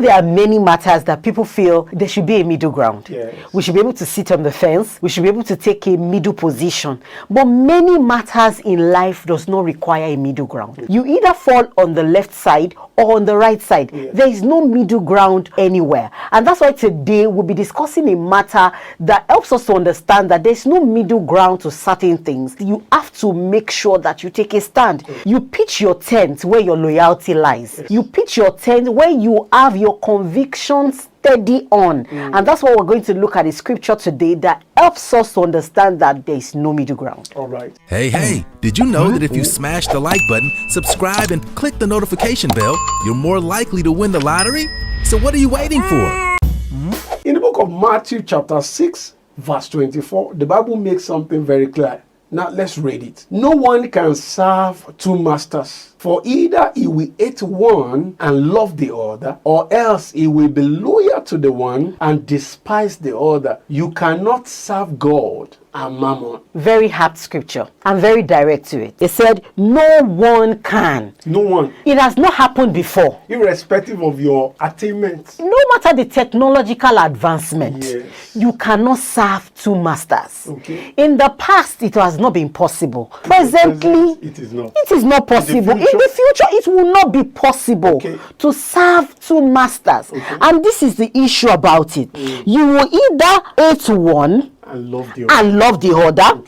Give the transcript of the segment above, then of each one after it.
there are many matters that people feel there should be a middle ground. Yes. We should be able to sit on the fence. We should be able to take a middle position. But many matters in life does not require a middle ground. You either fall on the left side or on the right side. There is no middle ground anywhere. And that's why today we'll be discussing a matter that helps us to understand that there's no middle ground to certain things. You have to make sure that you take a stand. You pitch your tent where your loyalty lies. You pitch your tent where you have your convictions steady on. And that's what we're going to look at in scripture today that helps us to understand that there is no middle ground. All right. Hey, did you know that if you smash the like button, subscribe, and click the notification bell, you're more likely to win the lottery? So what are you waiting for? In the book of Matthew chapter 6, verse 24, the Bible makes something very clear. Now let's read it. No one can serve two masters, for either he will hate one and love the other, or else he will be loyal to the one and despise the other. You cannot serve God and Mammon. Very hard scripture and very direct to it. It said, no one can. No one. It has not happened before. Irrespective of your attainments. No matter the technological advancement, Yes. you cannot serve two masters. Okay. In the past, it has not been possible. Presently, it is not. It is not possible. In the future, it will not be possible to serve two masters. And this is the issue about it. You will either hate one And love the other.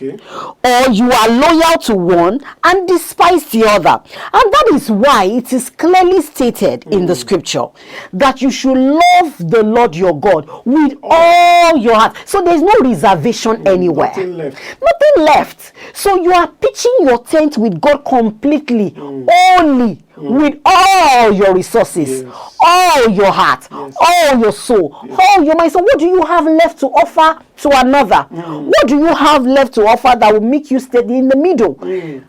Or you are loyal to one and despise the other. And that is why it is clearly stated in the scripture that you should love the Lord your God with all your heart. So there's no reservation anywhere. Nothing left. So you are pitching your tent with God completely, only with all your resources, all your heart, all your soul, all your mind. So what do you have left to offer to another? What do you have left to offer that will make you steady in the middle?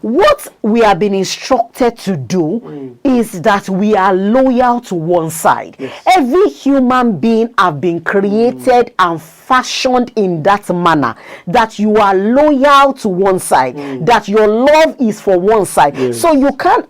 What we have been instructed to do is that we are loyal to one side. Every human being have been created and fashioned in that manner, that you are loyal to one side, that your love is for one side. So you can't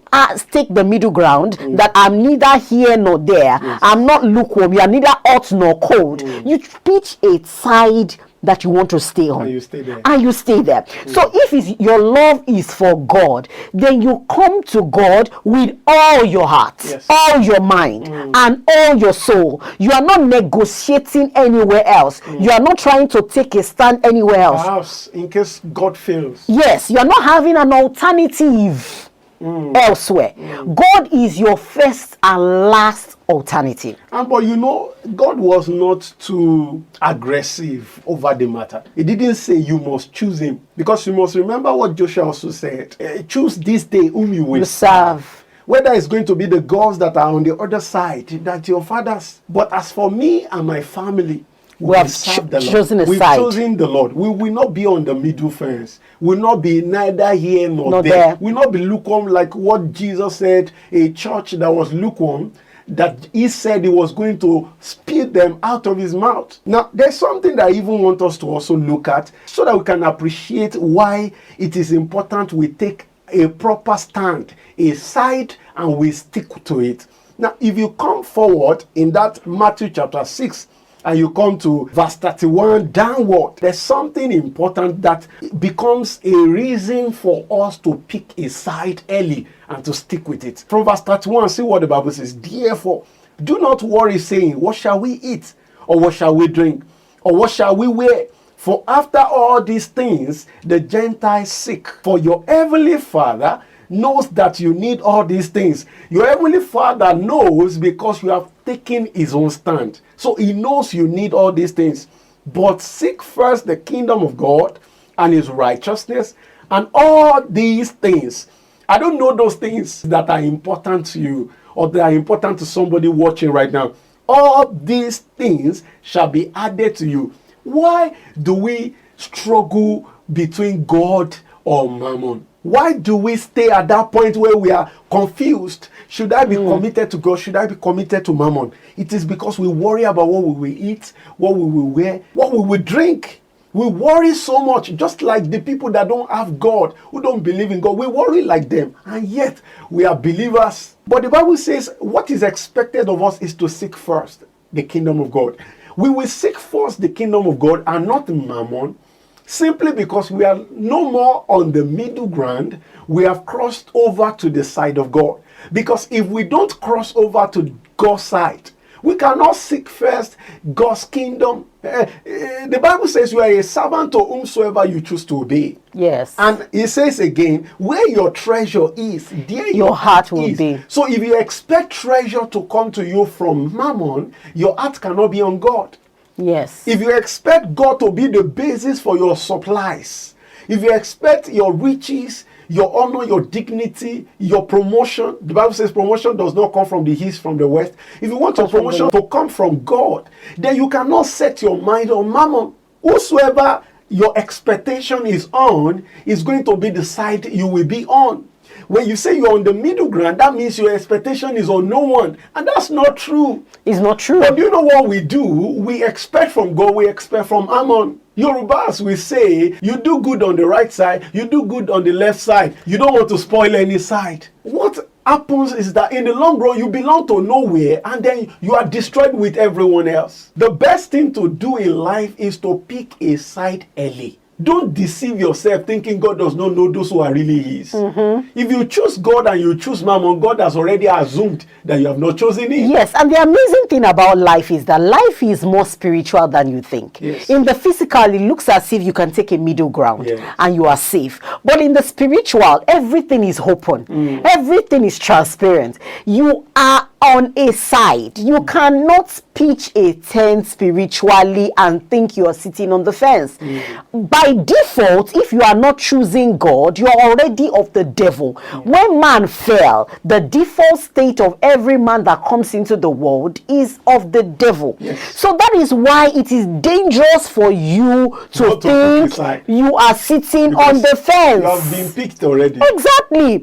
take the middle ground that I'm neither here nor there. I'm not lukewarm. You are neither hot nor cold. You pitch a side that you want to stay on, and you stay there. So if your love is for God, then you come to God with all your heart, all your mind, and all your soul. You are not negotiating anywhere else. You are not trying to take a stand anywhere else. Perhaps in case God fails. Yes, you are not having an alternative elsewhere. God is your first and last alternative. But you know, God was not too aggressive over the matter. He didn't say you must choose him, because you must remember what Joshua also said. Choose this day whom you will serve. Whether it's going to be the gods that are on the other side, that your fathers. But as for me and my family, we have chosen We've chosen the Lord. We will not be on the middle fence. We will not be neither here nor there. We will not be lukewarm like what Jesus said, a church that was lukewarm, that he said he was going to spit them out of his mouth. Now, there's something that I even want us to also look at so that we can appreciate why it is important we take a proper stand, a side, and we stick to it. Now, if you come forward in that Matthew chapter 6, and you come to verse 31 downward, there's something important that becomes a reason for us to pick a side early and to stick with it. From verse 31, see what the Bible says. Therefore, do not worry, saying, what shall we eat? Or what shall we drink? Or what shall we wear? For after all these things, the Gentiles seek. For your heavenly Father knows that you need all these things. Your heavenly Father knows because you have taken his own stand. So he knows you need all these things. But seek first the kingdom of God and his righteousness, and all these things. I don't know those things that are important to you or that are important to somebody watching right now. All these things shall be added to you. Why do we struggle between God or Mammon? Why do we stay at that point where we are confused? Should I be committed to God? Should I be committed to Mammon? It is because we worry about what we will eat, what we will wear, what we will drink. We worry so much, just like the people that don't have God, who don't believe in God. We worry like them, and yet we are believers. But the Bible says what is expected of us is to seek first the kingdom of God. We will seek first the kingdom of God and not Mammon, simply because we are no more on the middle ground. We have crossed over to the side of God. Because if we don't cross over to God's side, we cannot seek first God's kingdom. The Bible says you are a servant to whomsoever you choose to obey. Yes. And it says again, where your treasure is, there your heart will be. So if you expect treasure to come to you from Mammon, your heart cannot be on God. Yes. If you expect God to be the basis for your supplies, if you expect your riches, your honor, your dignity, your promotion. The Bible says promotion does not come from the east, from the west. If you want your promotion to come from God, then you cannot set your mind on Mammon. Whosoever your expectation is on is going to be the side you will be on. When you say you're on the middle ground, that means your expectation is on no one. And that's not true. It's not true. But you know what we do? We expect from God, we expect from Mammon. Yorubas will say, you do good on the right side, you do good on the left side. You don't want to spoil any side. What happens is that in the long run, you belong to nowhere, and then you are destroyed with everyone else. The best thing to do in life is to pick a side early. Don't deceive yourself thinking God does not know those who are really his. If you choose God and you choose Mammon, God has already assumed that you have not chosen him. Yes, and the amazing thing about life is that life is more spiritual than you think. Yes. In the physical, it looks as if you can take a middle ground, yes, and you are safe. But in the spiritual, everything is open. Everything is transparent. You are on a side. You cannot pitch a tent spiritually and think you are sitting on the fence. By default, if you are not choosing God, you are already of the devil. When man fell, the default state of every man that comes into the world is of the devil. Yes. So that is why it is dangerous for you to think you are sitting on the fence. You have been picked already. Exactly.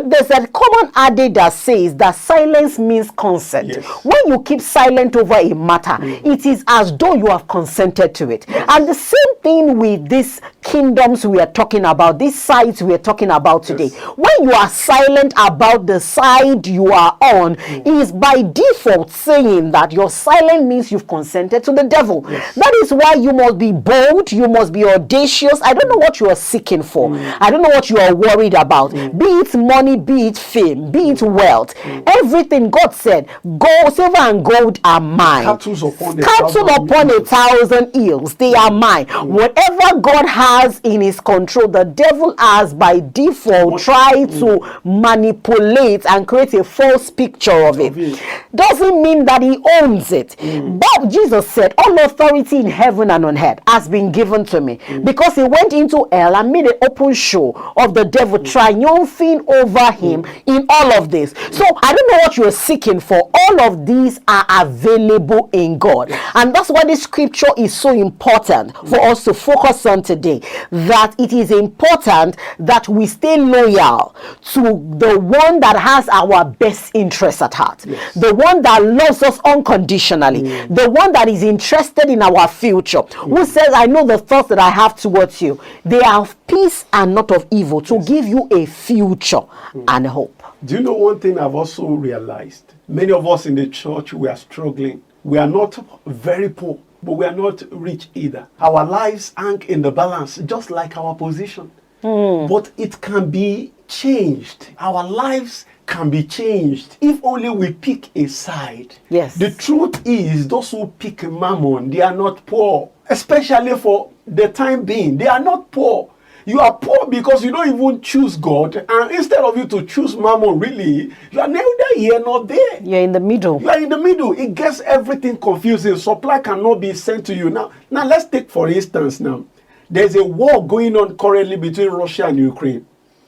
There's a common adage that says that silence means consent. Yes. When you keep silent over a matter, it is as though you have consented to it. Yes. And the same thing with these kingdoms we are talking about, these sides we are talking about today. Yes. When you are silent about the side you are on, is by default saying that your silence means you've consented to the devil. Yes. That is why you must be bold, you must be audacious. I don't know what you are seeking for. I don't know what you are worried about. Be it money, be it fame, be it wealth. Everything God said, gold, silver and gold are mine. Cattle upon a thousand hills, they are mine. Whatever God has in his control, the devil has by default tried to manipulate and create a false picture of it. Doesn't mean that he owns it. But Jesus said, all authority in heaven and on earth has been given to me. Because he went into hell and made an open show of the devil triumphing over him in all of this. So I don't know what you're seeking for. All of these are available in God. And that's why this scripture is so important for us to focus on today. That it is important that we stay loyal to the one that has our best interests at heart. Yes. The one that loves us unconditionally. The one that is interested in our future. Who says, I know the thoughts that I have towards you. They are of peace and not of evil, to give you a future and hope. Do you know one thing I've also realized? Many of us in the church, we are struggling. We are not very poor, but we are not rich either. Our lives hang in the balance, just like our position. But it can be changed. Our lives can be changed if only we pick a side. Yes. The truth is, those who pick Mammon, they are not poor. Especially for the time being, they are not poor. You are poor because you don't even choose God, and instead of you to choose Mammon, really, you are neither here nor there. You're in the middle. You are in the middle. It gets everything confusing. Supply cannot be sent to you. Now let's take for instance now. There's a war going on currently between Russia and Ukraine.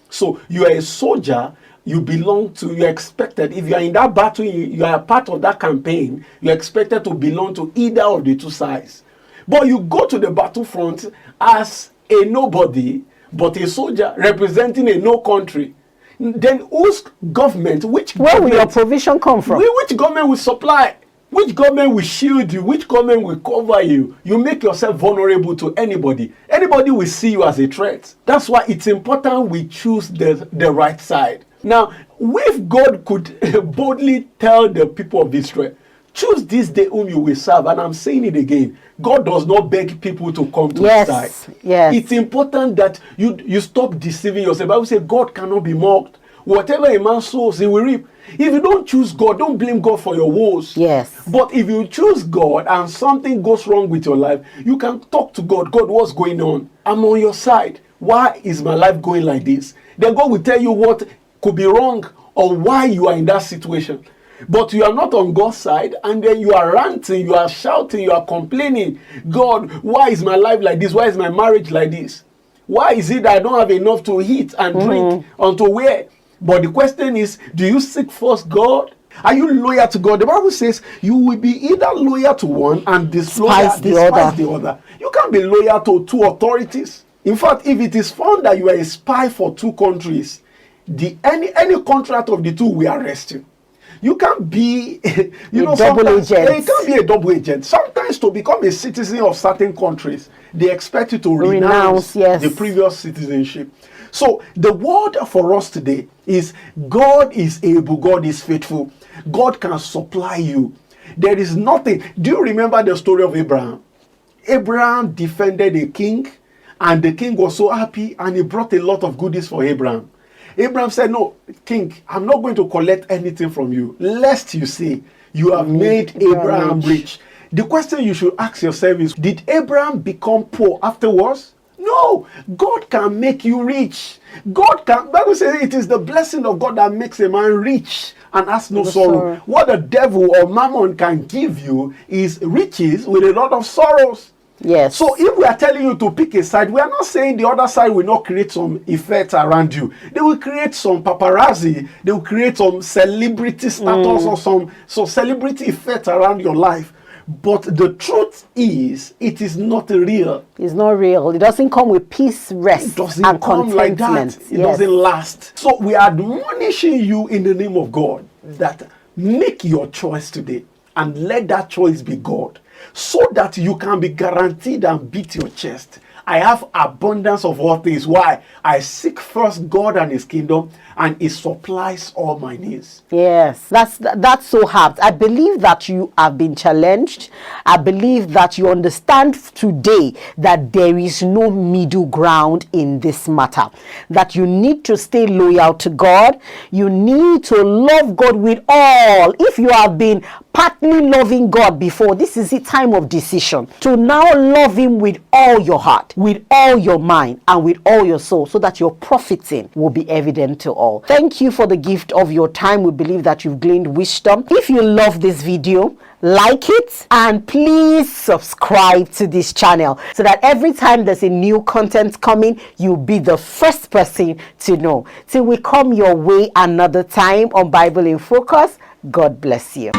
So you are a soldier, you belong to, you're expected, if you are in that battle, you are a part of that campaign, you're expected to belong to either of the two sides. But you go to the battlefront as a nobody, but a soldier representing a no country. Then whose government, where will your provision come from? Which government will supply? Which government will shield you? Which government will cover you? You make yourself vulnerable to anybody. Anybody will see you as a threat. That's why it's important we choose the right side. Now, if God could boldly tell the people of Israel, choose this day whom you will serve, and I'm saying it again, God does not beg people to come to his side. Yes. It's important that you stop deceiving yourself. The Bible says God cannot be mocked. Whatever a man sows, he will reap. If you don't choose God, don't blame God for your woes. Yes. But if you choose God and something goes wrong with your life, you can talk to God. God, what's going on? I'm on your side. Why is my life going like this? Then God will tell you what could be wrong or why you are in that situation. But you are not on God's side, and then you are ranting, you are shouting, you are complaining. God, why is my life like this? Why is my marriage like this? Why is it that I don't have enough to eat and drink unto wear? But the question is, do you seek first God? Are you loyal to God? The Bible says you will be either loyal to one and despise the other. You can't be loyal to two authorities. In fact, if it is found that you are a spy for two countries, any contract of the two will arrest you. You can't be, a double agent. You can't be a double agent. Sometimes to become a citizen of certain countries, they expect you to renounce the previous citizenship. So the word for us today is God is able, God is faithful. God can supply you. There is nothing. Do you remember the story of Abraham? Abraham defended a king, and the king was so happy, and he brought a lot of goodies for Abraham. Abraham said, no, king, I'm not going to collect anything from you, lest you say, you have made Abraham rich. The question you should ask yourself is, did Abraham become poor afterwards? No, God can make you rich. God can, Bible says it is the blessing of God that makes a man rich and has no sorrow. What the devil or Mammon can give you is riches with a lot of sorrows. Yes. So if we are telling you to pick a side, we are not saying the other side will not create some effect around you. They will create some paparazzi. They will create some celebrity status or some celebrity effect around your life. But the truth is, it is not real. It's not real. It doesn't come with peace, rest, and contentment. Like that. It doesn't last. So we are admonishing you in the name of God that make your choice today and let that choice be God, so that you can be guaranteed and beat your chest. I have abundance of all things. Why? I seek first God and his kingdom, and he supplies all my needs. Yes, that's so hard. I believe that you have been challenged. I believe that you understand today that there is no middle ground in this matter, that you need to stay loyal to God. You need to love God with all. If you have been partly loving God before, this is a time of decision to now love him with all your heart, with all your mind, and with all your soul, so that your profiting will be evident to all. Thank you for the gift of your time. We believe that you've gleaned wisdom. If you love this video, like it, and please subscribe to this channel so that every time there's a new content coming, you'll be the first person to know. Till we come your way another time on Bible in Focus, God bless you.